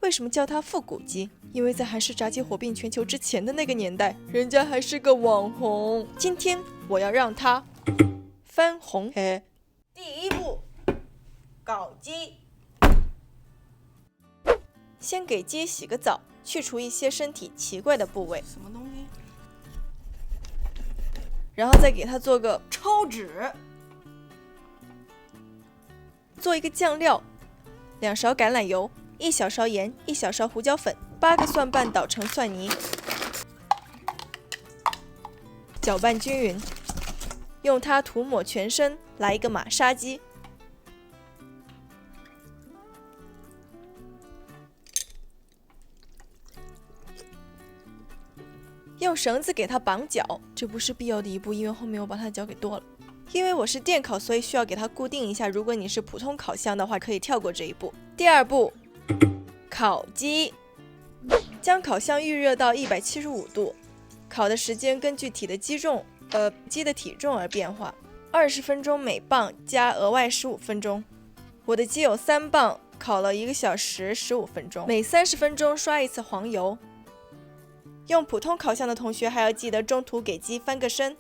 为什么叫它复古鸡？因为在韩式炸鸡火并全球之前的那个年代，人家还是个网红。今天我要让它翻红。第一步，搞鸡。先给鸡洗个澡，去除一些身体奇怪的部位。什么东西？然后再给它做个抽脂。做一个酱料，2勺橄榄油，1小勺盐，1小勺胡椒粉，8个蒜瓣捣成蒜泥，搅拌均匀，用它涂抹全身，来一个马杀鸡。用绳子给它绑脚，这不是必要的一步，因为后面我把它脚给剁了。因为我是电烤，所以需要给它固定一下。如果你是普通烤箱的话，可以跳过这一步。第二步，烤鸡。将烤箱预热到175度，烤的时间根据鸡的体重而变化，20分钟每磅加额外15分钟。我的鸡有3磅，烤了1个小时15分钟，每30分钟刷一次黄油。用普通烤箱的同学还要记得中途给鸡翻个身。